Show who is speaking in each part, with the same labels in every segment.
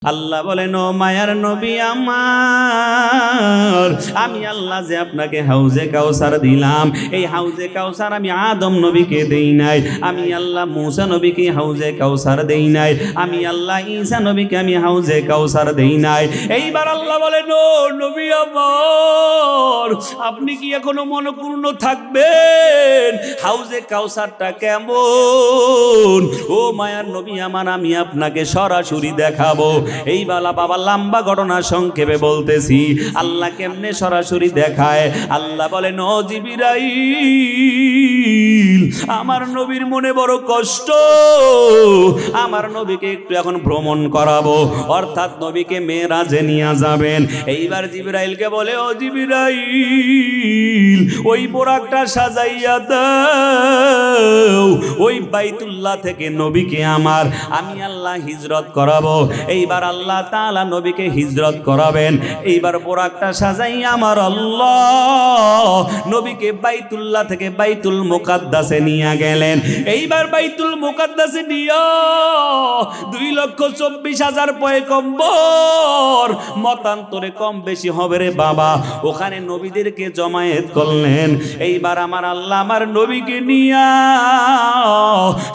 Speaker 1: আল্লাহ বলেন, ও মায়ার নবী আমার, আমি আল্লাহ যে আপনাকে হাউজে কাউসার দিলাম, এই হাউজে কাউসার আমি আদম নবীকে দেই নাই, আমি আল্লাহ মুসা নবীকে হাউজে কাউসার দেই নাই, আমি আল্লাহ ঈসা নবীকে আমি হাউজে কাউসার দেই নাই। এইবার আল্লাহ বলেন, ও নবী আমার, আপনি কি এখনো মনপূর্ণ থাকবেন? হাউজে কাউসারটা কেমন? ও মায়ার নবী আমার, আমি আপনাকে সরাসরি দেখাবো। এই বালা বাবা লম্বা ঘটনা সংক্ষেপে বলতেছি। আল্লাহ কেমনে সরাসরি দেখায়? আল্লাহ বলেন, ও জিবরাইল, আমার নবীর মনে বড় কষ্ট, আমার নবীকে একটু এখন ভ্রমণ করাবো, অর্থাৎ নবীকে মেরাজে নিয়ে যাবেন। এইবার জিবরাইলকে বলে, ও জিবরাইল, ওই বোরাকটা সাজাইয়া দাও, ওই বাইতুল্লাহ থেকে নবীকে আমি আল্লাহ হিজরত করাবো। এইবার আল্লাহ তাআলা নবীকে হিজরত করাবেন। এইবার বোরাকটা সাজাই আমার আল্লাহ নবীকে বাইতুল্লাহ থেকে বাইতুল মুকাদ্দাসে নিয়ে গেলেন। এইবার বাইতুল মুকাদ্দাসে নিয়ে 2,24,000 পয়গম্বর, মতান্তরে কম বেশি হবে রে বাবা, ওখানে নবীদেরকে জমায়েত করলেন। এইবার আমার আল্লাহ আমার নবীকে নিয়ে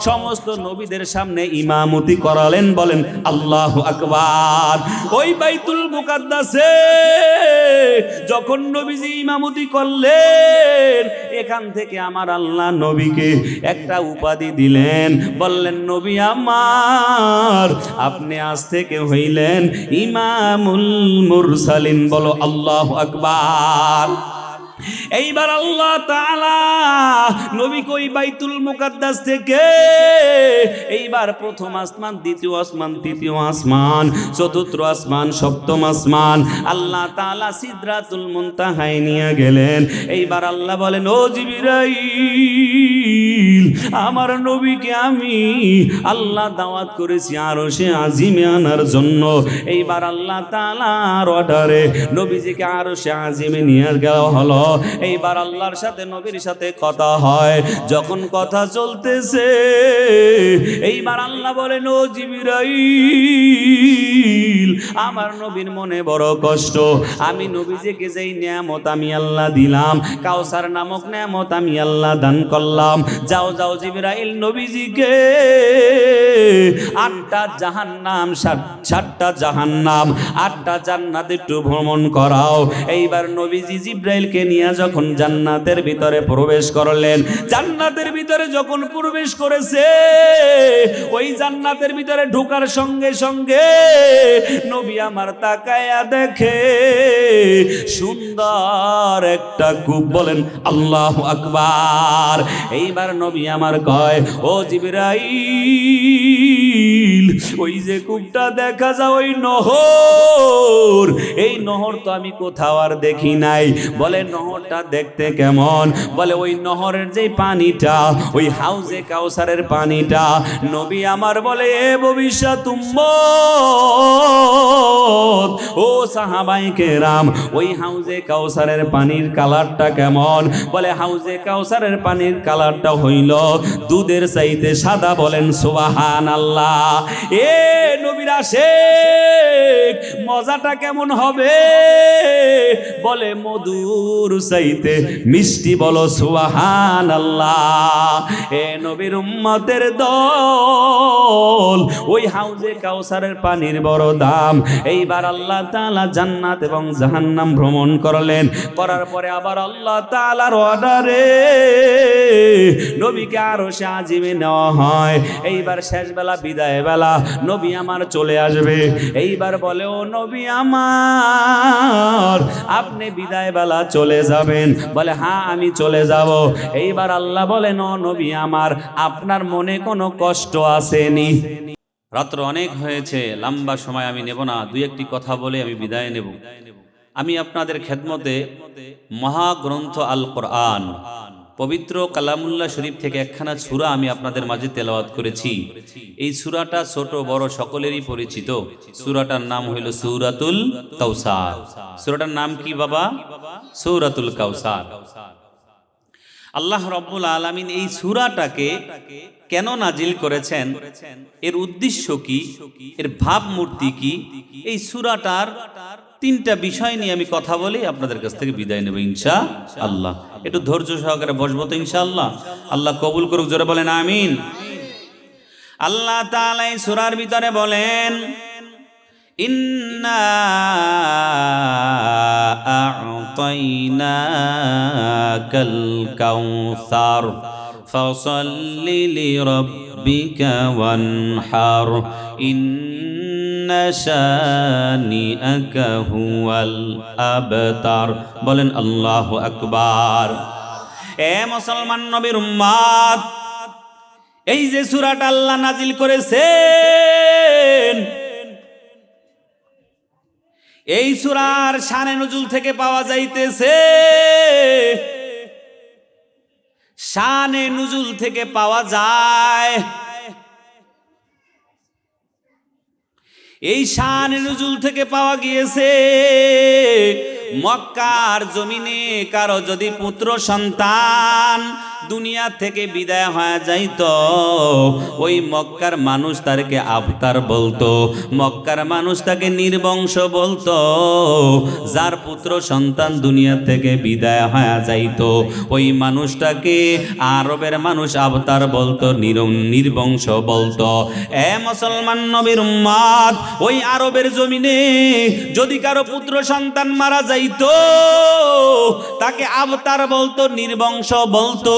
Speaker 1: সমস্ত নবীদের সামনে ইমামতি করালেন। বলেন আল্লাহু আকবার। ওই বাইতুল মুকাদ্দাসে যখন নবীজি ইমামতি করলেন, এখান থেকে আমার আল্লাহ নবীকে একটা উপাধি দিলেন। বললেন, নবী আমার, আপনি আজ থেকে হইলেন ইমামুল মুরসালিন। বলো আল্লাহু আকবার। এইবার আল্লাহ তাআলা নবীকে ওই বাইতুল মুকাদ্দাস থেকে এইবার প্রথম আসমান, দ্বিতীয় আসমান, তৃতীয় আসমান, চতুর্থ আসমান, সপ্তম আসমান, আল্লাহ তাআলা সিদরাতুল মুনতাহায় নিয়ে গেলেন। এইবার আল্লাহ বলেন, ও জিবরাইল, আমার নবীকে আমি আল্লাহ দাওয়াত করেছি আরশে আজিমে আনার জন্য। এইবার আল্লাহ তাআলার অর্ডারে নবীজিকে আরশে আজিমে নিয়ে যাওয়া হলো। এইবার আল্লাহর সাথে নবীর সাথে কথা হয়। যখন কথা চলতেছে, এইবার আল্লাহ বলেন, ও জিবরাইল, আমার নবীর মনে বড় কষ্ট, আমি নবীজিকে যেই নিয়ামত আমি আল্লাহ দিলাম, কাউসার নামক নিয়ামত আমি আল্লাহ দান করলাম, যাও যাও জিবরাইল, নবীজিকে 8টা জাহান্নাম, 7টা জাহান্নাম, 8টা জান্নাত একটু ভ্রমণ করাও। এইবার নবীজি জিবরাইলকে নিয়ে যখন জান্নাতের ভিতরে প্রবেশ করলেন, জান্নাতের ভিতরে যখন প্রবেশ করেছে, ওই জান্নাতের ভিতরে ঢোকার সঙ্গে সঙ্গে নবী আমার তাকায়া দেখে সুন্দর একটা কূপ। বলেন আল্লাহু আকবার। এইবার নবী আমার কয়, ও জিবরাইল, ওই যে কূপটা দেখা যায় ওই নহর, এই নহর তো আমি কোথাও আর দেখি নাই। বলে, নহরটা দেখতে কেমন? বলে, ওই নহরের যে পানিটা, ওই হাউজে কাউসারের পানিটা, নবী আমার বলে, এ ভবিষ্যৎ উম্মত, ও সাহাবায়ে কেরাম, ওই হাউজে কাউসারের পানির কালারটা কেমন? বলে, হাউজে কাউসারের পানির কালারটা হইল দুধের চাইতে সাদা। বলেন সুবহানাল্লাহ। এ নবীর আশিক, মজাটা কেমন হবে? বলে, মধুর চাইতে মিষ্টি। বলো সুবহানাল্লাহ। এ নবীর উম্মতের দল, ওই হাউজে কাউসারের পানির বড় দাম। এইবার আল্লাহ তাআলা জান্নাত এবং জাহান্নাম ভ্রমণ করলেন। করার পরে আবার আল্লাহ তাআলার অর্ডারে নবীকে আরশে আজিমে নেওয়া হয়। এইবার শেষ বেলা, বিদায় বেলা, নবী আমার চলে আসবে। এইবার বলে, ও নবী আমার, আপনি বিদায় বেলা চলে যাবেন? বলে, হ্যাঁ, আমি চলে যাব। এইবার আল্লাহ বলেন, ও নবী আমার, আপনার মনে কোনো কষ্ট আসেনি? রাত্র অনেক হয়েছে, লম্বা সময় আমি নেব না, 2-1টি কথা বলে আমি বিদায় নেব। আমি আপনাদের খেদমতে মহাগ্রন্থ আল কোরআন, পবিত্র কালামুল্লাহ শরীফ থেকে একখানা সূরা আমি আপনাদের মাঝে তেলাওয়াত করেছি। এই সূরাটা ছোট বড় সকলেরই পরিচিত। সূরাটার নাম হইল সূরাতুল কাউসার। সূরাটার নাম কি বাবা? সূরাতুল কাউসার। আল্লাহ রাব্বুল আলামিন এই সূরাটাকে কেন নাজিল করেছেন, এর উদ্দেশ্য কি, এর ভাবমূর্তি কি, এই সূরাটার তিনটা বিষয় নিয়ে আমি কথা বলি, আপনাদের কাছ থেকে বিদায় নেব ইনশাআল্লাহ। একটু ধৈর্য সহকারে বসবো তো ইনশাআল্লাহ। আল্লাহ কবুল করুক, জোরে বলেন আমিন। আল্লাহ তাআলা এই সূরার ভিতরে বলেন, ইন্না আ'তাইনাকাল কাউসার ফাসাল্লি লিরাব্বিকা ওয়ানহার ইন্না শানিআকা হুয়াল আবতার। বলেন আল্লাহু আকবার। এ মুসলমান নবীর উম্মত, এই যে সূরাটা আল্লাহ নাজিল করেছেন, এই সূরার শানে নুজুল থেকে পাওয়া যাইতেছে, শানে নুজুল থেকে পাওয়া যায়। এই শানে নুজুল থেকে পাওয়া গিয়েছে, মক্কার জমিনে কারো যদি পুত্র সন্তান দুনিয়া থেকে বিদায় হয়ে যাইতো, ওই মক্কার মানুষ তাকে আবতার বলতো, মক্কার মানুষ তাকে নির্বংশ বলতো। যার পুত্র সন্তান দুনিয়া থেকে বিদায় হয়ে যাইতো, ওই মানুষটাকে আরবের মানুষ আবতার বলতো, নির্বংশ বলতো। এ মুসলমান নবীর উম্মত, ওই আরবের জমিনে যদি কারো পুত্র সন্তান মারা যাইতো, তাকে আবতার বলতো, নির্বংশ বলতো।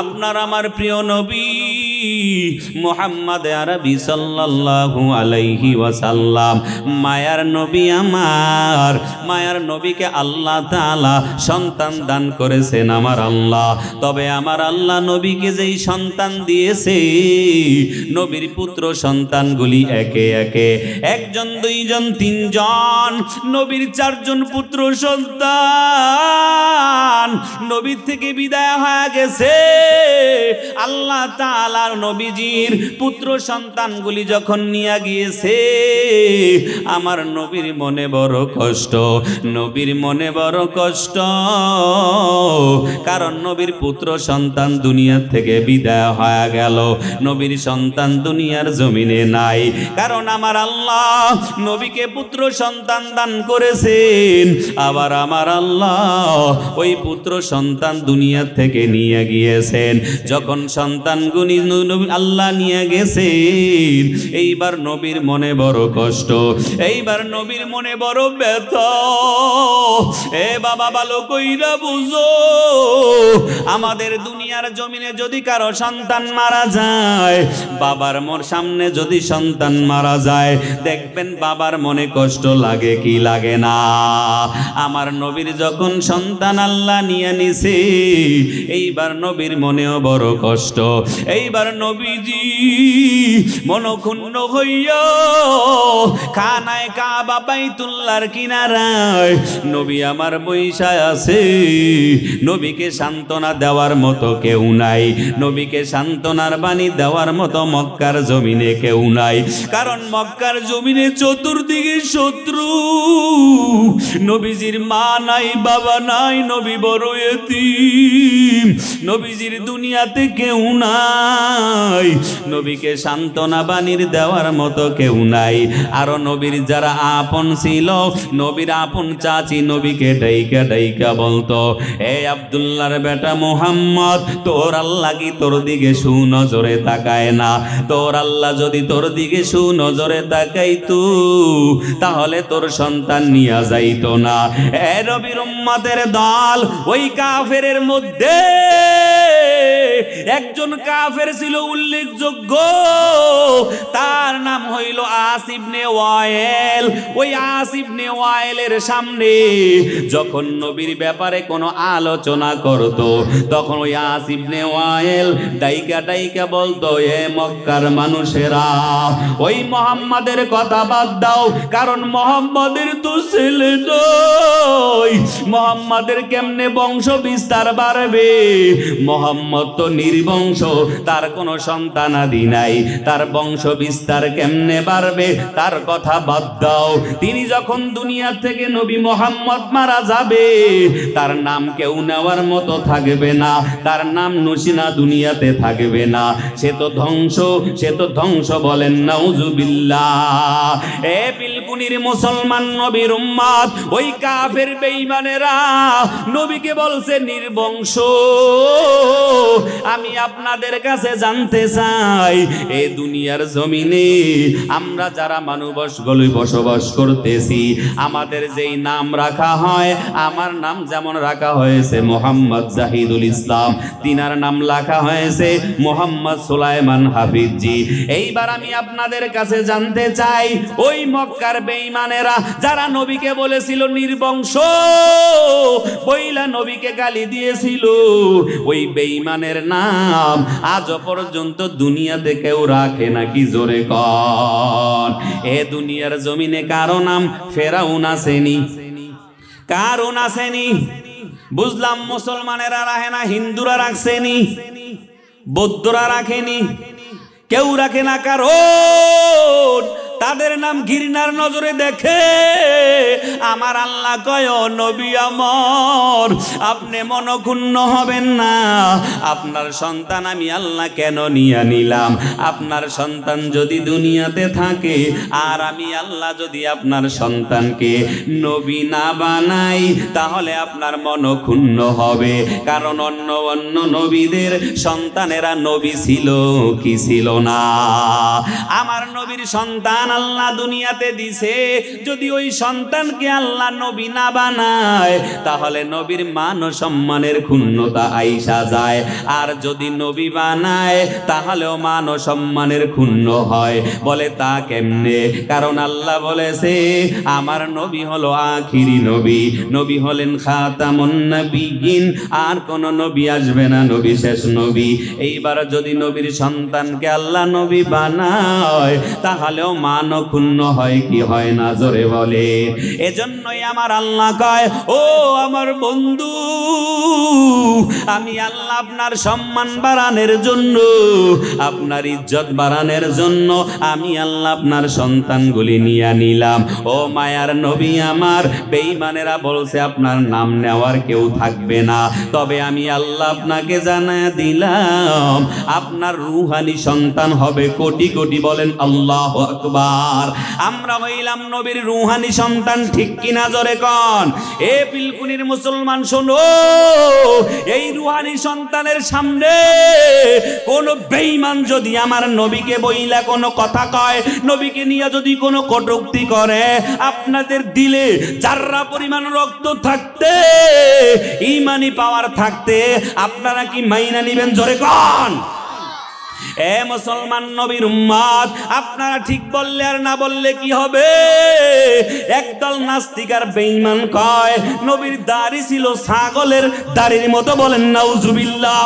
Speaker 1: আপনার আমার প্রিয় নবী মুহাম্মদ আরবি সাল্লাল্লাহু আলাইহি ওয়াসাল্লাম, মায়ার নবী, আমার মায়ার নবীকে আল্লাহ তাআলা সন্তান দান করেছেন আমার আল্লাহ। তবে আমার আল্লাহ নবীকে যেই সন্তান দিয়েছে, নবীর পুত্র সন্তানগুলি একে একে একজন, দুইজন, তিনজন, নবীর চারজন পুত্র সন্তান নবীর থেকে বিদায় হয়ে গেছে। আল্লাহ তাআলার নবীজির পুত্র সন্তানগুলি যখন নিয়ে গিয়েছে, আমার নবীর মনে বড় কষ্ট, নবীর মনে বড় কষ্ট, কারণ নবীর পুত্র সন্তান দুনিয়া থেকে বিদায় হয়ে গেল, নবীর সন্তান দুনিয়ার জমিনে নাই। কারণ আমার আল্লাহ নবীকে পুত্র সন্তান দান করেছেন, আবার আমার আল্লাহ ওই পুত্র সন্তান দুনিয়া থেকে নিয়ে গিয়েছেন। যখন সন্তানগুলি আল্লাহ নিয়ে গেছেন, এইবার নবীর মনে বড় কষ্ট, এইবার নবীর মনে বড় ব্যথা। এ বাবা, ভালো কইরা বুঝো, আমাদের দুনিয়ার জমিনে যদি কারো সন্তান মারা যায়, বাবার মোর সামনে যদি সন্তান মারা যায়, দেখবেন বাবার মনে কষ্ট লাগে কি লাগে না? আমার নবীর যখন সন্তান আল্লাহ নিয়ে নিছে, এইবার নবীর মনেও বড় কষ্ট। এইবার নবীজি মনক্ষুণ্ণ হইয়া খানায় কাবা বাইতুল্লাহর কিনারায় নবী আমার বৈশায় আছে। নবীকে সান্ত্বনা দেওয়ার মতো কেউ নাই, নবীকে সান্ত্বনার বাণী দেওয়ার মতো মক্কার জমিনে কেউ নাই। কারণ মক্কার জমিনে চতুর্দিকে শত্রু, নবীজির মা নাই, বাবা নাই, নবী বড় এতিম, নবীজির দুনিয়াতে কেউ নাই, নবীকে সান্ত্বনা বাণীর দেওয়ার মতো কেউ নাই। আরো নবীর যারা আপন ছিল, নবীর আপন চাচি নবীকে ডাইকা ডাইকা বলতো, এ আব্দুল্লাহর বেটা মুহাম্মদ, তোর আল্লাহ কি তোর দিকে সুনজরে তাকায় না? তোর আল্লাহ যদি তোর দিকে সুনজরে তাকাইতো, তাহলে তোর সন্তান নিয়ে যাইতো না। এ নবীর উম্মতের দল, ওই কাফেরের মধ্যে একজন কাফের ছিল উল্লেখযোগ্য, তার নাম হইল আস ইবনে ওয়াইল। ওই আস ইবনে ওয়াইলের সামনে যখন নবীর ব্যাপারে কোনো আলোচনা করত, তখন ওই আস ইবনে ওয়াইল ডাইকা ডাইকা বলতো, এ মক্কার মানুষেরা, ওই মুহাম্মাদের কথা বাদ দাও, কারণ মুহাম্মাদের তো ছেলে নয়, মুহাম্মাদের কেমনে বংশ বিস্তার বাড়বে? মুহাম্মদ তো নির্বংশ, তার কোনো সন্তানাদি নাই, তার বংশ বিস্তার কেমনে বাড়বে তার কথা বাদ দাও। তিনি যখন দুনিয়া থেকে নবী মুহাম্মদ মারা যাবে, তার নাম কেউ নেওয়ার মতো থাকবে না, তার নাম নসিনা দুনিয়াতে থাকবে না, সে তো ধ্বংস, সে তো ধ্বংস। বলেন নাউজুবিল্লাহ। এ পিলকুনির মুসলমান নবীর উম্মত, ওই কাফের বেঈমানেরা নবীকে বলছে নির্বংশ। আমি আপনাদের কাছে জানতে চাই, এই দুনিয়ার জমিনে আমরা যারা মানুষগুলো বসবাস করতেছি, আমাদের যেই নাম রাখা হয়, আমার নাম যেমন রাখা হয়েছে মোহাম্মদ জাহিদুল ইসলাম, তিনার নাম রাখা হয়েছে মোহাম্মদ সুলাইমান হাফিজি। এইবার আমি আপনাদের কাছে জানতে চাই, ওই মক্কার বেঈমানেরা যারা নবীকে বলেছিল নির্বংশ, বইলা নবীকে গালি দিয়েছিল, ওই বেঈমানের নাম আজ পর্যন্ত দুনিয়াতে কেউ রাখে নাকি? জোরে কর। এ দুনিয়ার জমিনে কারো নাম ফেরাউন আসেনি, কারণ আসেনি। বুঝলাম মুসলমানেরা রাখে না, হিন্দুরা রাখছেনি, বৌদ্ধরা রাখেনি, কেউ রাখে না। কারণ তাদের নাম ঘৃণার নজরে দেখে। আমার আল্লাহ কয়, ও নবী আমার, আপনি মনক্ষুণ্ণ হবেন না। আপনার সন্তান আমি আল্লাহ কেন নিয়ে নিলাম? আপনার সন্তান যদি দুনিয়াতে থাকে, আর আমি আল্লাহ যদি আপনার সন্তানকে নবী না বানাই, তাহলে আপনার মনক্ষুণ্ণ হবে। কারণ অন্য অন্য নবীদের সন্তানেরা নবী ছিল কি ছিল না? আমার নবীর সন্তান আল্লাহ দুনিয়াতে দিছে, যদি ওই সন্তানকে আল্লাহ নবী না বানায়, তাহলে নবীর মান ও সম্মানের ক্ষুণ্ণতা আইসা যায়। আর যদি নবী বানায়, তাহলেও মান ও সম্মানের ক্ষুণ্ণ হয়। বলে তা কেমনে? কারণ আল্লাহ বলেছে, আমার নবী হলো আখিরি নবী, নবী হলেন খাতামুন নবিয়্যিন, আর কোন নবী আসবে না, নবী শেষ নবী। এইবার যদি নবীর সন্তানকে আল্লাহ নবী বানায়, তাহলেও মান ক্ষুণ্ণ হয় কি হয় না? জোরে বলে। এজন্যই আমার আল্লাহ কয়, ও আমার বন্ধু, আমি আল্লাহ আপনার সম্মান বাড়ানোর জন্য, আপনার ইজ্জত বাড়ানোর জন্য আমি আল্লাহ আপনার সন্তানগুলি নিয়ে নিলাম। ও মায়ার নবী আমার, বেঈমানেরা বলছে আপনার নাম নেওয়ার কেউ থাকবে না, তবে আমি আল্লাহ আপনাকে জানায় দিলাম, আপনার রুহানি সন্তান হবে কোটি কোটি। বলেন আল্লাহু আকবার। আমরা হইলাম নবীর রুহানি সন্তান, ঠিক কিনা? জোরে কন। এ পিলকুনির মুসলমান শোনো, এই রুহানি সন্তানের সামনে কোন বেঈমান যদি আমার নবীকে বইলা কোনো কথা কয়, নবীকে নিয়ে যদি কোনো কটূক্তি করে, আপনাদের দিলে যাররা পরিমাণ রক্ত থাকতে, ঈমানি পাওয়ার থাকতে, আপনারা কি মাইনা নিবেন? জোরে কন। এ মুসলমান নবীর উম্মত, আপনারা ঠিক বললে আর না বললে কি হবে? একদল নাস্তিক আর বেঈমান কয় নবীর দাড়ি ছিল ছাগলের দাড়ির মতো। বলেন নাউজুবিল্লাহ।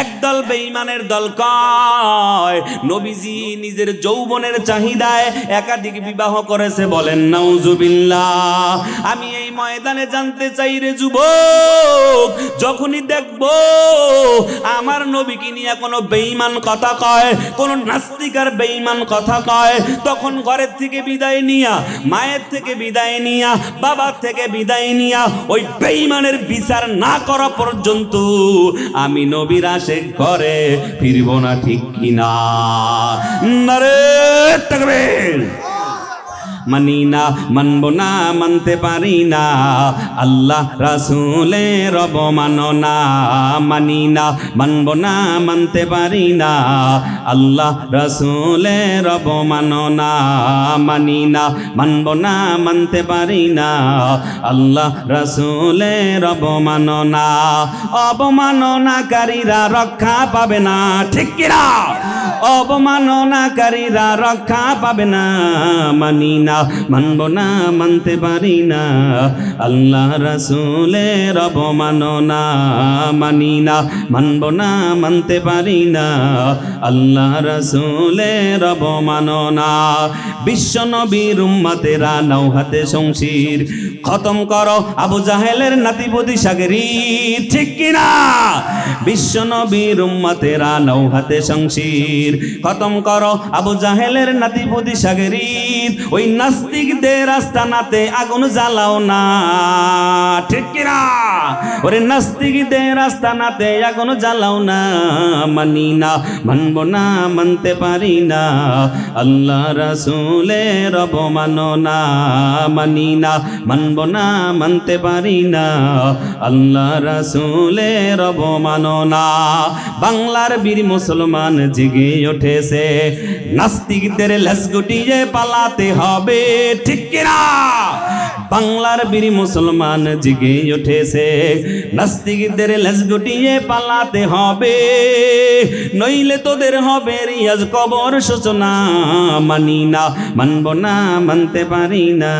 Speaker 1: একদল বেঈমানের দল কয় নবীজি নিজের যৌবনের চাহিদায় একাধিক বিবাহ করেছে। বলেন নাউজুবিল্লাহ। আমি এই ময়দানে জানতে চাই রে যুবক, যখনই দেখব আমার নবীকে নিয়ে কোনো বেঈমান কথা কয়, কোনো নাস্তিক আর বেঈমান কথা কয়, তখন ঘরের থেকে বিদায় নিয়া, মায়ের থেকে বিদায় নিয়া, বাবার থেকে বিদায় নিয়া, ওই বেঈমানের বিচার না করা পর্যন্ত আমি নবীর আশে ঘরে ফিরব না, ঠিক কিনা? নারে তাকবীর। মানি না, মানব না, মানতে পারি না, আল্লাহ রাসূলের অবমাননা। মানি না, মানব না, মানতে পারি না, আল্লাহ রাসূলের অবমাননা। মানি না, মানব না, মানতে পারি না, আল্লাহ রাসূলের অবমাননা। অবমাননাকারীরা রক্ষা পাবে না, ঠিক কিনা? অবমাননাকারীরা রক্ষা পাবে না। মানি না, না, মানব না, মানতে পারি না, আল্লাহ রাসূলের অবমাননা মানি না, মানব না, মানতে পারি না, আল্লাহ রাসূলের অবমাননা। বিশ্ব নবীর উম্মতেরা নাও হাতে শমশির, খতম করো আবু জাহেলের নাতিপতি সাগরি, ঠিক কিনা? বিশ্ব নবীর উম্মতেরা নাও হাতে শমশির, খতম করো আবু জাহেলের নাতিপতি সাগরি। ওই নাস্তিকদের আস্তানাতে আগুন জ্বালাও না, ঠিক কিনা? ওরে নাস্তিকদের আস্তানাতে আগুন জ্বালাও না, মানি না, মানব না, মানতে পারি না, আল্লাহ রাসূলের অবমাননা মানি না, মানব না, মানতে পারি না, আল্লাহ রাসূলের অবমাননা। বাংলার বীর মুসলমান জেগে উঠেছে, নাস্তিকদের লেজ গুটিয়ে পালাতে হবে, ঠিক কিনা? বাংলার বীর মুসলমান জেগে উঠেছে, নাস্তিকদের লেজ গুটিয়ে পালাতে হবে, নইলে তোদের হবে রিয়াজ কবর সূচনা। মানি না, মানব না, মানতে পারি না,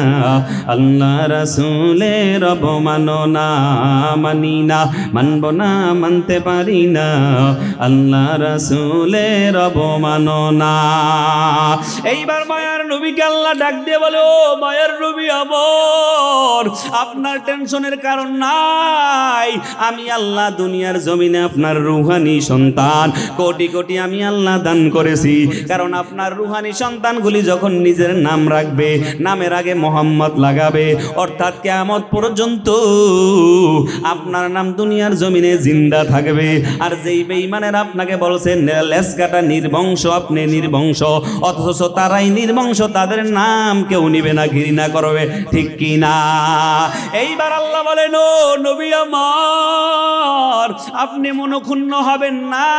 Speaker 1: আল্লাহ রাসূলের অবমাননা মানি না, মানব না, মানতে পারি না, আল্লাহ রাসূলের অবমাননা। এইবার মায়ার নবীকে আল্লাহ ডাক দিয়ে বলে, ও মায়ার নবী আমার, আপনার টেনশনের কারণ নাই, আমি আল্লাহ দুনিয়ার জমিনে আপনার রুহানি সন্তান কোটি কোটি আমি আল্লাহ দান করেছি। কারণ আপনার রুহানি সন্তানগুলি যখন নিজের নাম রাখবে, নামের আগে মোহাম্মদ লাগাবে, অর্থাৎ কিয়ামত পর্যন্ত আপনার নাম দুনিয়ার জমিনে জিন্দা থাকবে। আর যেই বেঈমানের আপনাকে বলছেন লেজ কাটা নির্বংশ, আপনি নির্বংশ, অথচ তারাই নির্বংশ, তাদের নাম কেউ নিবে না, ঘৃণা করবে, ঠিক কি না? এইবার আল্লাহ বলেন, ও নবী আমার, আপনি মনক্ষুণ্ণ হবেন না,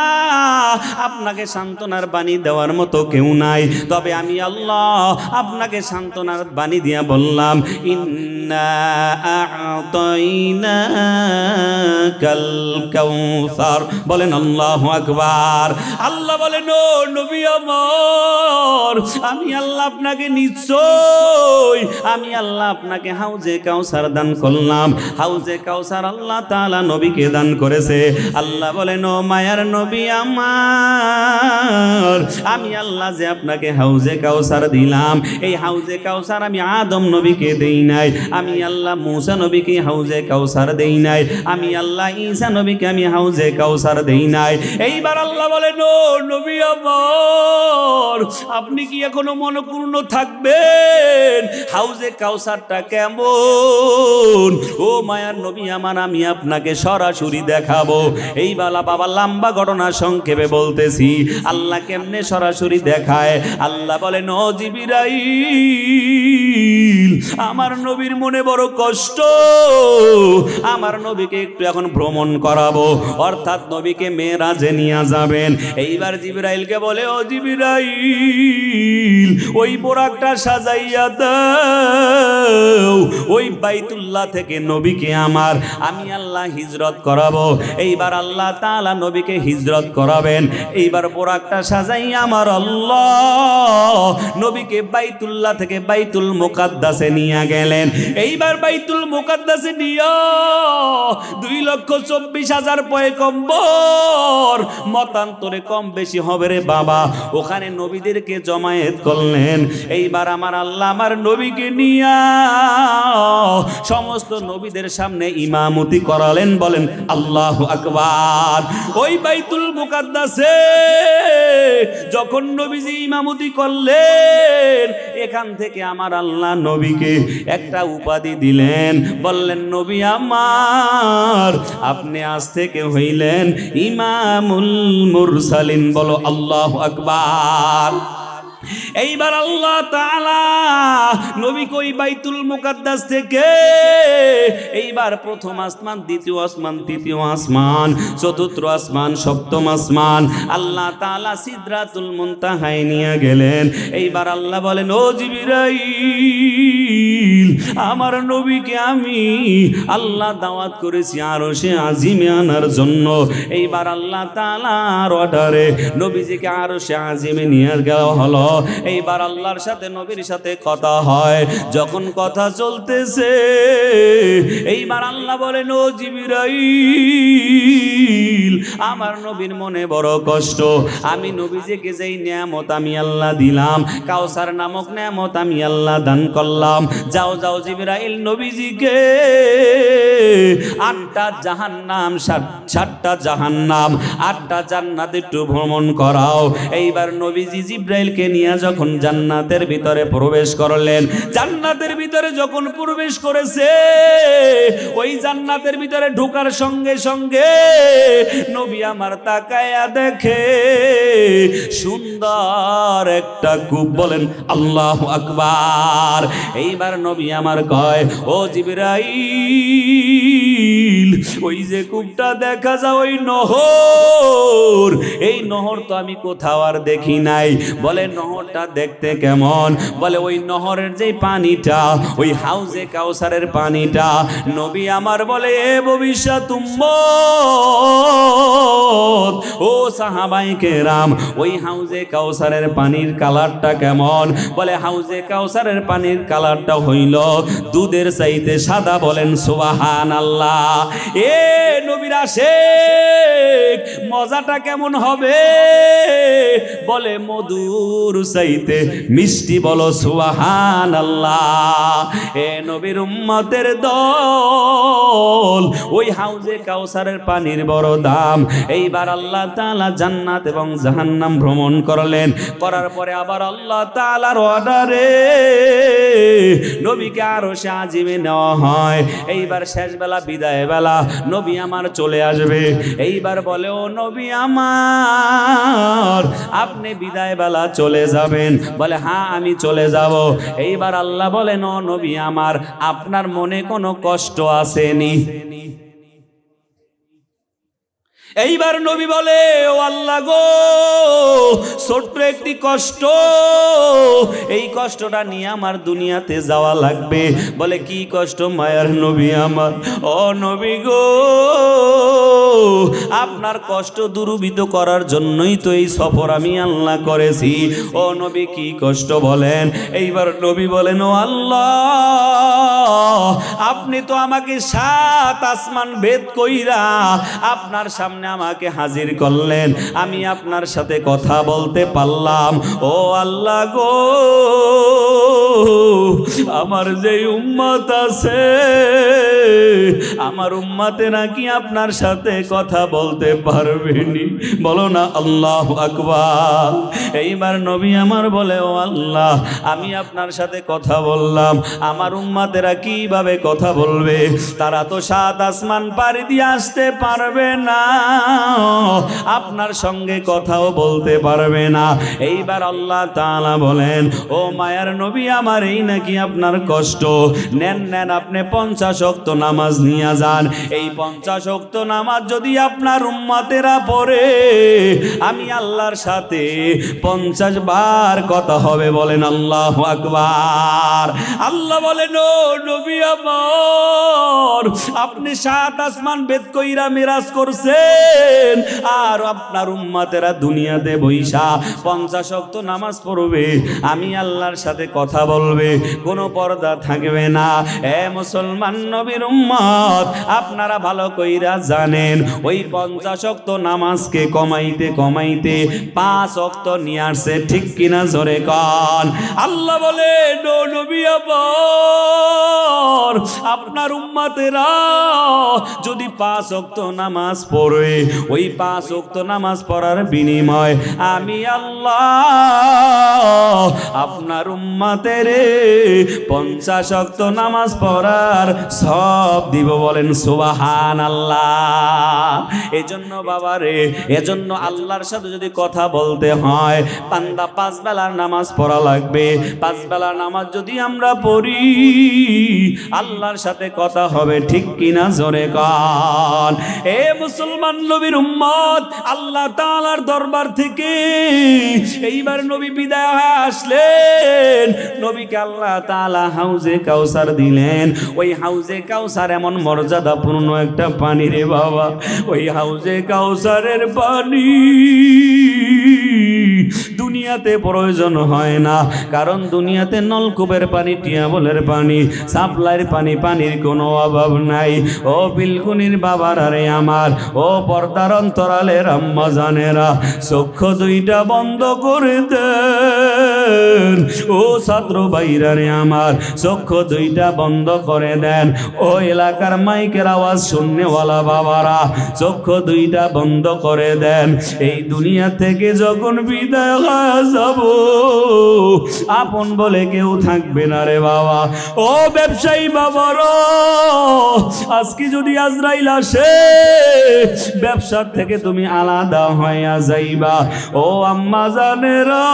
Speaker 1: আপনাকে সান্ত্বনার বাণী দেওয়ার মতো কেউ নাই, তবে আমি আল্লাহ আপনাকে সান্ত্বনার বাণী দিয়া বললাম, ইন্না আ'তাইনাকাল কাউসার। বলেন আল্লাহু আকবার। আল্লাহ বলেন, ও নবী আমার, আমি আল্লাহ আপনাকে নিশ্চয়, আমি আল্লাহ আপনাকে হাউজে কাউসার দান করলাম। হাউজে কাউসার আল্লাহ তাআলা নবীকে দান করেছে। আল্লাহ বলেন, ও মায়ার নবী আমার, আমি আল্লাহ যে আপনাকে হাউজে কাউসার দিলাম, এই হাউজে কাউসার আমি আদম নবীকে দেই নাই, আমি আল্লাহ মূসা নবীকে হাউজে কাউসার দেই নাই, আমি আল্লাহ ঈসা নবীকে আমি হাউজে কাউসার দেই নাই। এইবার আল্লাহ বলেন, ও নবী আমার, আপনি কি এখনো মনপূর্ণ থাকবেন? হাউজে কাউসারটা কেমন? ও মায়ার নবী আমার, আমি আপনাকে সরাসরি দেখাবো। এই বালা বাবা লম্বা ঘটনা সংক্ষেপে বলতেছি। আল্লাহ কেমনে সরাসরি দেখায়? আল্লাহ বলেন, ও জিবরাইল, আমার নবীর মনে বড় কষ্ট, আমার নবীকে একটু এখন ভ্রমণ করাবো, অর্থাৎ নবীকে মেরাজে নিয়ে যাবেন। এইবার জিবরাইলকে বলে, ও জিবরাইল, ওই বোরাকটা সাজাইয়া দাও, ওই বাইতুল্লাহ থেকে নবীকে আমার আমি আল্লাহ হিজরত করাবো। এইবার আল্লাহ তাআলা নবীকে হিজরত করাবেন। এইবার বোরাকটা সাজাই আমার আল্লাহ নবীকে বাইতুল্লাহ থেকে বাইতুল মুকাদ্দাসে নিয়ে গেলেন। এইবার বাইতুল মুকাদ্দাসে নিয়ে 2,24,000 পয়গম্বর, মতান্তরে কম বেশি হবে রে বাবা, ওখানে নবীদেরকে জমায়েত করলেন। এইবার আমার আল্লাহ আমার নবীকে নিয়ে সমস্ত নবীদের সামনে ইমামতি করালেন। বলেন আল্লাহু আকবার। ওই বাইতুল মুকাদ্দাসে যখন নবীজি ইমামতি করলেন, এখান থেকে আমার আল্লাহ নবীকে একটা উপাধি দিলেন, বললেন, নবী আমার, আপনি আজ থেকে হইলেন ইমামুল মুরসালিন। বলো আল্লাহু আকবার। এইবার আল্লাহ তাআলা নবীকে ওই বাইতুল মুকাদ্দাস থেকে এইবার প্রথম আসমান, দ্বিতীয় আসমান, তৃতীয় আসমান, চতুর্থ আসমান, সপ্তম আসমান, আল্লাহ তাআলা সিদরাতুল মুনতাহায় নিয়ে গেলেন। এইবার আল্লাহ বলেন, ও জিবরাইল, আমার নবীকে আমি আল্লাহ দাওয়াত করেছি আরশে আজিমে আনার জন্য। এইবার আল্লাহ তাআলার অর্ডারে নবীজিকে আরশে আজিমে নিয়ে গেল হলো। এইবার আল্লাহর সাথে নবীর সাথে কথা হয়। যখন কথা চলতেছে এইবার আল্লাহ বলেন, ও জিবরাইল, আমার নবীর মনে বড় কষ্ট। আমি নবীজিকে যেই নিয়ামত আমি আল্লাহ দিলাম, কাউসার নামক নিয়ামত আমি আল্লাহ দান করলাম। যাও যাও জিবরাইল, নবীজিকে 8টা জাহান্নাম, 7টা জাহান্নাম, 8টা জান্নাত একটু ভ্রমণ করাও। এইবার নবীজি জিবরাইলকে নিয়ে যখন জান্নাতের ভিতরে প্রবেশ করলেন, জান্নাতের ভিতরে যখন প্রবেশ করেছে, ওই জান্নাতের ভিতরে ঢোকার সঙ্গে সঙ্গে নবী আমার তাকায়া দেখে সুন্দর একটা কূপ। বলেন আল্লাহু আকবার। এইবার নবী আমার কয়, ও জিবরাইল, ওই যে কূপটা দেখা যায় ওই নহর, এই নহর তো আমি কোথাও আর দেখি নাই। বলে নহরটা দেখতে কেমন? বলে ওই নহরের যে পানিটা, ওই হাউজে কাউসারের পানিটা। নবী আমার বলে, এ ভবিষ্যৎ উম্মত, ও সাহাবায়ে কেরাম, ওই হাউজে কাউসারের পানির কালারটা কেমন? বলে হাউজে কাউসারের পানির কালারটা হইল দুধের চাইতে সাদা। বলেন সুবহানাল্লাহ। এ নবীর আশিক, মজাটা কেমন হবে? বলে মধুর চাইতে মিষ্টি। বলো সুবহানাল্লাহ। এ নবীর উম্মতের দল, ওই হাউজে কাউসারের পানির বড় দাম। এইবার আল্লাহ তাআলা জান্নাত এবং জাহান্নাম ভ্রমণ করলেন। করার পরে আবার আল্লাহ তাআলার অর্ডারে নবীকে আরশে আজিমে নেওয়া হয়। এইবার শেষ বেলা, বিদায় বেলা, নবী আমার চলে আসবে। এইবার বলে, ও নবী আমার, আপনি বিদায় বেলা চলে যাবেন? বলে হ্যাঁ, আমি চলে যাব। এইবার আল্লাহ বলেন, ও নবী আমার, আপনার মনে কোনো কষ্ট আসেনি? এইবার নবী বলে, ও আল্লাহ গো, ছোট্ট একটি কষ্ট, এই কষ্টটা নিয়ে আমার দুনিয়াতে যাওয়া লাগবে। বলে কি কষ্ট মায়ার নবী আমার? ও নবী গো, আপনার কষ্ট দূরীভূত করার জন্যই তো এই সফর আমি আল্লাহ করেছি। ও নবী কি কষ্ট বলেন? এইবার নবী বলেন, ও আল্লাহ, আপনি তো আমাকে 7 আসমান ভেদ কইরা আপনার সামনে আমাকে হাজির করলেন, আমি আপনার সাথে কথা বলতে পারলাম। ও আল্লাহ গো, আমার যে উম্মত আছে, আমার উম্মতে নাকি আপনার সাথে কথা বলতে পারবেনি। বলো না আল্লাহু আকবার। এইবার নবী আমার বলে, ও আল্লাহ, আমি আপনার সাথে কথা বললাম, আমার উম্মতেরা কিভাবে কথা বলবে? তারা তো 7 আসমান পাড়ি দিয়ে আসতে পারবে না, আপনার সঙ্গে কথাও বলতে পারবে না। এইবার আল্লাহ তাআলা বলেন, ও মায়ার নবী আমার, এই নাকি আপনার কষ্ট? নেন নেন, আপনি 50 ওয়াক্ত নামাজ নিয়ে যান। এই 50 ওয়াক্ত নামাজ যদি আপনার উম্মতেরা পড়ে, আমি আল্লাহর সাথে 50 বার কথা হবে। বলেন আল্লাহু আকবার। আল্লাহ বলেন, ও নবী আমার, আপনি 7 আসমান ভেদ কইরা মিরাজ করছেন, আর আপনার উম্মতেরা দুনিয়াতে বইসা 50 ওয়াক্ত নামাজ পড়বে, আমি আল্লাহর সাথে কথা বলবে, কোনো পর্দা থাকবে না। এ মুসলমান নবীর উম্মত, আপনারা ভালো কইরা জানেন, ওই 50 ওয়াক্ত নামাজকে কমাইতে কমাইতে 5 ওয়াক্ত নিয়ে আসছে। ঠিক কিনা জোরে কন। আল্লাহ বলে, ও নবী আমার, আপনার উম্মতেরা যদি 5 ওয়াক্ত নামাজ পড়ে, ওই 5 ওয়াক্ত নামাজ পড়ার বিনিময় আমি আল্লাহ আপনার উম্মতের 50 ওয়াক্ত নামাজ পড়ার সব দিব। বলেন সুবহানাল্লাহ। এজন্য বাবারে, এজন্য আল্লাহর সাথে যদি কথা বলতে হয়, বান্দা 5 বেলার নামাজ পড়া লাগবে। 5 বেলার নামাজ যদি আমরা পড়ি, আল্লাহর সাথে কথা হবে। ঠিক কিনা জোরে কন। এ মুসলমান নবীর উম্মত, আল্লাহ তাআলার দরবার থেকে এইবার নবী বিদায় হয়ে আসলেন। নবীকে আল্লাহ তাআলা হাউজে কাউসার দিলেন। ওই হাউজে কাউসার এমন মর্যাদাপূর্ণ একটা পানি রে বাবা, ওই হাউজে কাউসারের পানি দুনিয়াতে প্রয়োজন হয় না, কারণ দুনিয়াতে নলকূপের পানি, টিউবওয়েলের পানি, সাপ্লাইয়ের পানি, পানির কোনো অভাব নাই। ও বিলকুনির বাবারা রে আমার, ও পর্দার অন্তরালের আম্মা জানেরা, চক্ষু দুইটা বন্ধ করে দেন। ও ছাত্র ভাইরা রে আমার, চক্ষু দুইটা বন্ধ করে দেন। ও এলাকার মাইকের আওয়াজ শুননেওয়ালা বাবারা, চক্ষু দুইটা বন্ধ করে দেন। এই দুনিয়া থেকে যখন বিদায় হয়ে যাব, আপন বলে কেউ থাকবে না রে বাবা। ও ব্যবসায়ী বাবারা, আজকে যদি আজরাইল আসে, ব্যবসার থেকে তুমি আলাদা হইয়া যাইবা। ও আম্মা জানেরা,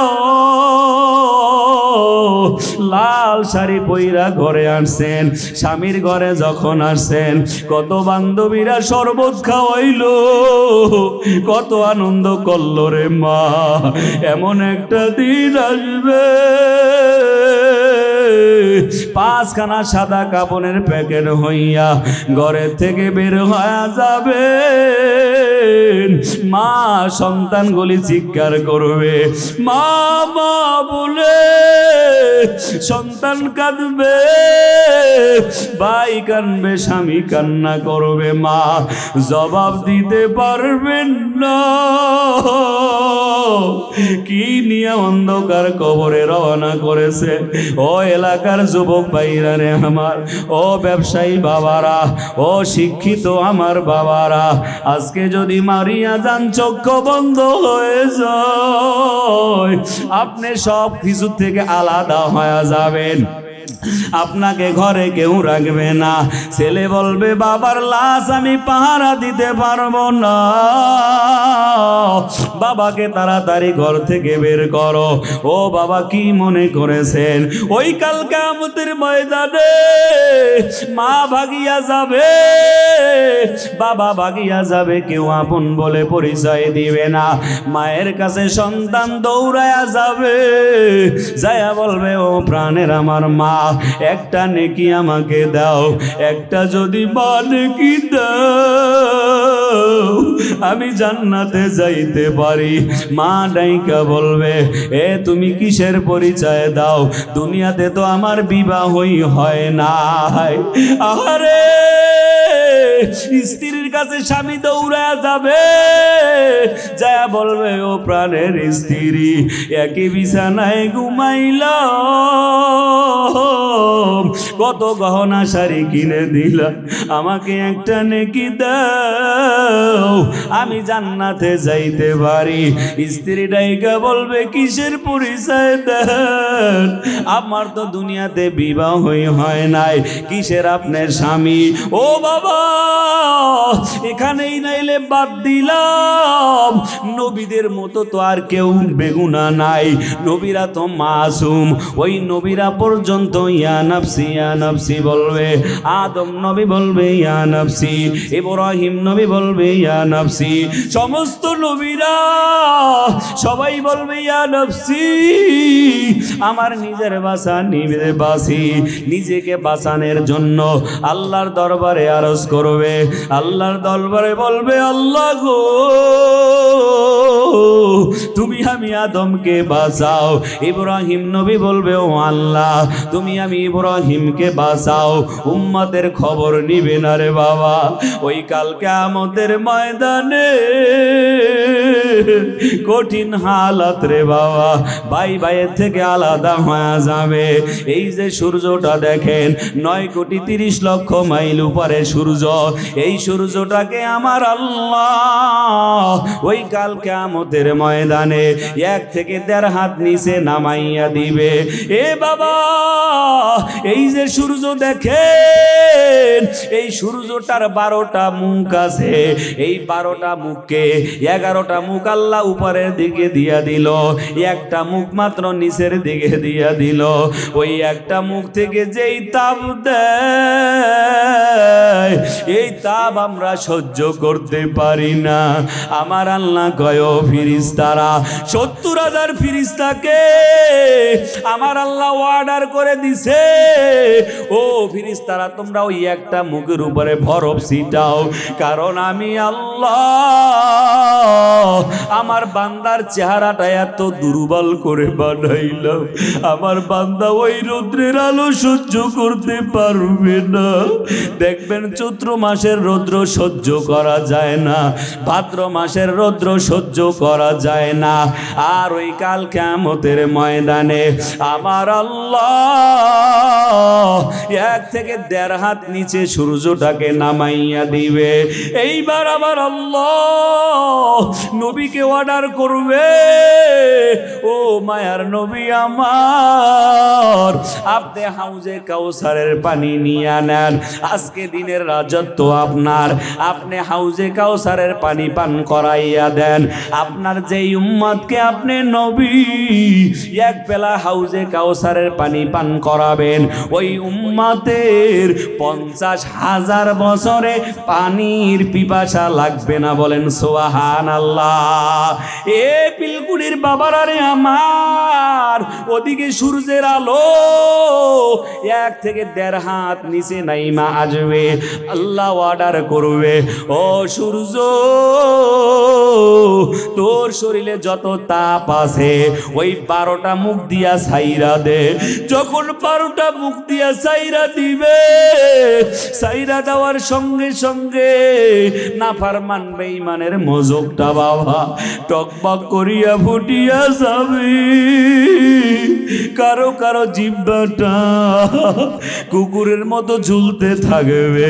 Speaker 1: লাল শাড়ি পইরা ঘরে আসছেন, স্বামীর ঘরে যখন আসছেন, কত বান্ধবীরা শরবত খাওয়াইল, কত আনন্দ করলো রে মা। এমন একটা দিন আসবে, 5খানা সাদা কাপড়ের প্যাকেট হইয়া ঘরের থেকে বের হয়ে যাবে, মা সন্তানগুলি চিৎকার করবে, মা মা বলে। সন্তান কাঁদবে, ভাই কাঁদবে, স্বামী কান্না করবে, মা জবাব দিতে পারবেন না। কি নিয়ে অন্ধকার কবরে রওনা করেছে। ও এলাকার যুবক ভাইরা রে আমার, ও ব্যবসায়ী বাবারা, ও শিক্ষিত আমার বাবারা, আজকে যদি মারিয়া যান, চক্ষু বন্ধ হয়ে যায়, আপনি সব কিছু থেকে আলাদা হয়ে যাবেন। আপনাকে ঘরে কেউ রাখবে না। ছেলে বলবে, বাবার লাশ আমি পাহারা দিতে পারবো না, বাবাকে তাড়াতাড়ি ঘর থেকে বের করো। ও বাবা কি মনে করেছেন, ওই কাল কিয়ামতের ময়দানে মা ভাগিয়া যাবে, বাবা ভাগিয়া যাবে, কেউ আপন বলে পরিচয় দিবে না। মায়ের কাছে সন্তান দৌড়ায়া যাবে, যায়া বলবে, ও প্রাণের আমার মা, একটা নেকি আমাকে দাও, একটা যদি মা নেকি দাও, আমি জান্নাতে যাইতে পারি। মা ডাইকা বলবে, এ তুমি কিসের পরিচয় দাও, দুনিয়াতে তো আমার বিবাহই হয় না। আরে স্ত্রীর কাছে স্বামী দৌড়ায়া যাবে, যায়া বলবে, ও প্রাণের স্ত্রী, একই বিছানায় ঘুমাইলাম, কত গহনা শাড়ি কিনে দিলাম, আমাকে একটা নেকি দাও, আমি জান্নাতে যাইতে পারি। স্ত্রী ডাইকা বলবে, কিসের পরিচয় দেন, আমার তো দুনিয়াতে বিবাহ হয় নাই, কিসের আপনার স্বামী। ও বাবা, এখানেই নাইলে বাদ দিলাম, নবীদের মতো তো আর কেউ বেগুনা নাই, নবীরা তো মাসুম। ওই নবীরা পর্যন্ত ইয়া নাফসি ইয়া নাফসি বলবে, আদম নবী বলবে ইয়া নাফসি, ইব্রাহিম নবী বলবে ইয়া নাফসি, সমস্ত নবীরা সবাই বলবে ইয়া নাফসি। আমার নিজের বাঁচা নিজে বাঁচি, নিজেকে বাঁচানোর জন্য আল্লাহর দরবারে আরজ করবে, আল্লাহর দরবারে বলবে, আল্লাহ গো, তুমি আমি আদমকে বাঁচাও। ইব্রাহিম নবী বলবে, ও আল্লাহ, তুমি আমি ইব্রাহিমকে বাঁচাও। উম্মতের খবর নিবে না রে বাবা। ওই কাল কিয়ামতের ময়দানে কঠিন হালাত রে বাবা, ভাই ভাইয়ের থেকে আলাদা হয়ে যাবে। এই যে সূর্যটা দেখেন, 9,30,00,000 মাইল উপরে সূর্য, এই সূর্যটাকে আমার আল্লাহ ওই কাল কিয়ামতের ময়দানে 1 থেকে 1.5 হাত নিচে নামাইয়া দিবে। এ বাবা, এই যে সূর্য দেখেন, এই সূর্যটার 12টা মুখ আছে, এই 12টা মুখকে 11টা মুখ আল্লাহ উপরের দিকে দিয়া দিল, একটা মুখ মাত্র নিচের দিকে দিয়া দিল। ওই একটা মুখ থেকে যেই তাপ দেয়, এই তাপ আমরা সহ্য করতে পারি না। আমার আল্লাহ কয়, ও ফিরিস্তারা, 70,000 ফিরিস্তাকে আমার আল্লাহ অর্ডার করে দিছে, ও ফেরেশতারা তোমরা ওই একটা মুখের উপরে বরফ ছিটাও, কারণ আমি আল্লাহ আমার বান্দার চেহারাটা এত দুর্বল করে বানাইলাম, আমার বান্দা ওই রৌদ্রের আলো সহ্য করতে পারবে না। দেখবেন চৈত্র মাসের রৌদ্র সহ্য করা যায় না, ভাদ্র মাসের রৌদ্র সহ্য করা যায় না, আর ওই কাল কিয়ামতের ময়দানে আমার আল্লাহ 1 থেকে 1.5 হাত নিচে সূর্যটাকে নামাইয়া দিবে। এইবার আবার আল্লাহ নবীকে অর্ডার করবে, ও মায়ার নবী আমার, আপনি হাউজে কাউসারের পানি নিয়ে নেন, আজকে দিনের রাজত্ব আপনার, আপনি হাউজে কাউসারের পানি পান করাইয়া দেন। আপনার যেই উম্মতকে আপনি নবী 1 বেলা হাউজে কাউসারের পানি পান করাবেন, ওই উম্মতের 50,000 বছরে পানির পিপাসা লাগবে না। বলেন সুবহানাল্লাহ। এ পিলকুড়ির বাবারা রে আমার, ওদিকে সূর্যের আলো 1 থেকে 1.5 হাত নিচে নাইমা আসবে, আল্লাহ অর্ডার করবে, ও সূর্য তোর শরীরে যত তাপ আছে ওই 12টা মুখ দিয়া ছাইরা দে। যখন 12টা মুখ দিয়া ছাইরা দিবে, ছাইরা দেওয়ার সঙ্গে সঙ্গে নাফরমান বেঈমানের মজকটা বাবা টকবক করিয়া ফুটিয়া যাবে, কারো কারো জিহ্বাটা কুকুরের মতো ঝুলতে থাকবে,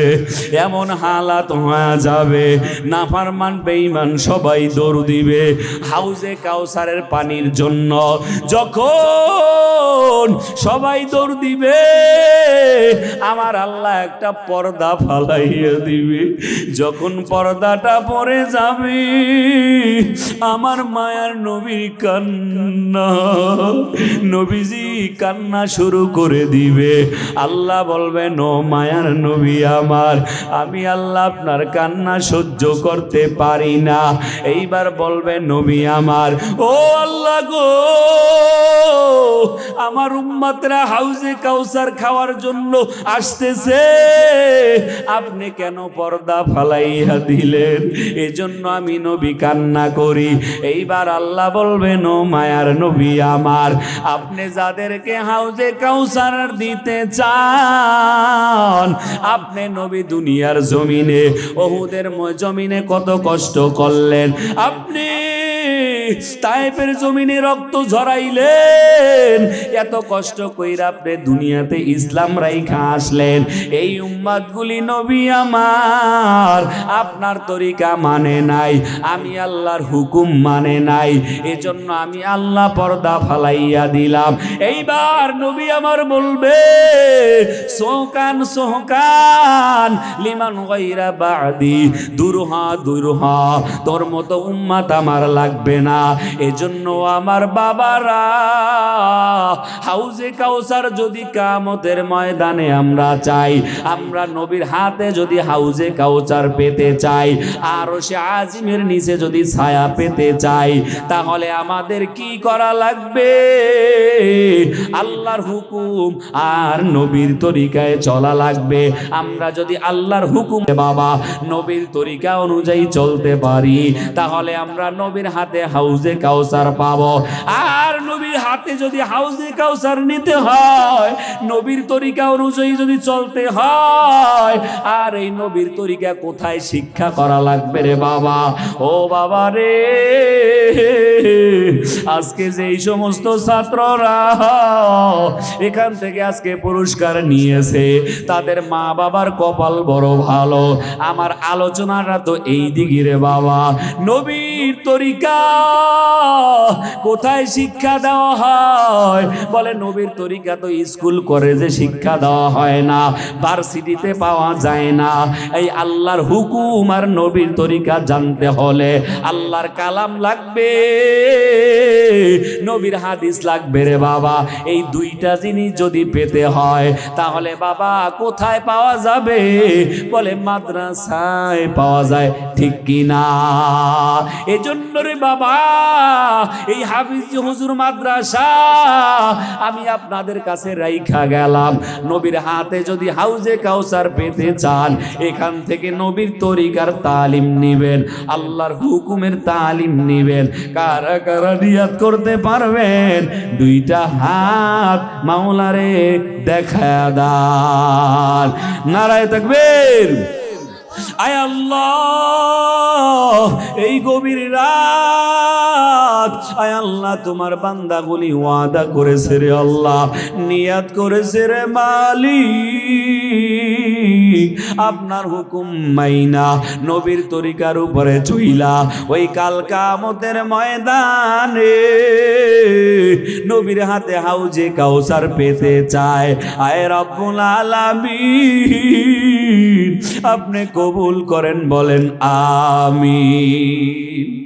Speaker 1: এমন হালাত হয়ে যাবে। নাফরমান বেঈমান সবাই দৌড় দিবে হাউজে কাউসারের পানির জন্য। যখন সবাই দৌড় দিবে, আমার আল্লাহ একটা পর্দা ফালাইয়া দিবে। যখন পর্দাটা পড়ে যাবে, আমার মায়ার নবীর কান্না, নবীজি কান্না শুরু করে দিবে। আল্লাহ বলবেন, ও মায়ার নবী আমার, আমি আল্লাহ আপনার কান্না সহ্য করতে পারি না। এইবার বলবেন, নবী আমার, ও আল্লাহ গো, আমার উম্মতরা হাউজে কাউসার খাওয়ার জন্য আসতেছে, আপনি কেন পর্দা ফালাইয়া দিলেন? এজন্য আমি নবী কান্না করি। এইবার আল্লাহ বলবেন, ও মায়ার নবী আমার, আপনি যাদেরকে হাউজে কাউসার দিতে চান, আপনি নবী দুনিয়ার জমিনে উহুদের জমিনে কত কষ্ট করলেন, আপনি তায়েফের জমিনে রক্ত ঝরাইলেন, এত কষ্ট কইরা আপনি দুনিয়াতে ইসলাম রাইখা আসলেন। এই উম্মতগুলি নবী আমার আপনার তরিকা মানে নাই, আমি আল্লাহর হুকুম মানে নাই, এজন্য আমি আল্লাহ পর্দা ফালাইয়া দিলাম। এইবার নবী আমার বলবে, সোহকান সোহকান লিমান গায়রা বাদি, দুরহা দুরহা, তোর মতো উম্মত আমার লাগবে না। এজন্য আমার বাবারা, হাউজে কাউসার যদি কিয়ামতের ময়দানে আমরা চাই, আমরা নবীর হাতে যদি হাউজে কাউসার পেতে চাই, আরশে আজিমের নিচে যদি ছায়া পেতে চাই, তাহলে আমাদের কি করা লাগবে? আল্লাহর হুকুম আর নবীর তরিকায় চলা লাগবে। আমরা যদি আল্লাহর হুকুম বাবা নবীর তরিকা অনুযায়ী চলতে পারি, তাহলে আমরা নবীর হাতে হাউজে কাউসার পাবো। আর নবীর হাতে যদি হাউজে কাউসার নিতে হয়, নবীর তরিকা অনুযায়ী যদি চলতে হয়, আর এই নবীর তরিকা কোথায় শিক্ষা করা লাগবে রে বাবা? ও বাবা রে, আজকে যে এই সমস্ত ছাত্ররা এখান থেকে আজকে পুরস্কার নিয়েছে, তাদের মা বাবার কপাল বড় ভালো। আমার আলোচনাটা তো এই দিকে রে বাবা, নবীর তরিকা কোথায় শিক্ষা দেওয়া হয়? বলে নবীর তরিকা তো স্কুল কলেজে শিক্ষা দেওয়া হয় না, ভার্সিটিতে পাওয়া যায় না। এই আল্লাহর হুকুম আর নবীর তরিকা জানতে হলে আল্লাহর কালাম লাগবে, নবীর হাদিস লাগবে রে বাবা। এই দুইটা জিনিস যদি পেতে হয় তাহলে বাবা কোথায় পাওয়া যাবে? বলে মাদ্রাসায় পাওয়া যায়, ঠিক কি না? এজন্য রে বাবা এই হাফিজ হুজুর মাদ্রাসা আমি আপনাদের কাছে রাইখা গেলাম। নবীর হাতে যদি হাউজে কাউসার পেতে চান, এখান থেকে নবীর তরিকার তালিম নিবেন, আল্লাহর হুকুমের তালিম নিবেন। কারা কারা নিয়াত করতে পারবেন? দুইটা হাত মাওলারে দেখা দান। নারায়ে তাকবীর। আয় আল্লাহ, এই গভীর রাত আয় আল্লাহ তোমার বান্দাগুলি ওয়াদা করেছে রে আল্লাহ, নিয়াত করেছে রে মালিক, আপনার হুকুম মাইনা নবীর তরিকার উপরে চইলা ওই কাল কিয়ামতের ময়দানে নবীর হাতে হাউজে কাউসার পেতে চায়। আয় রব্বুল আলামিন আপনি কবুল করেন, বলেন আমিন।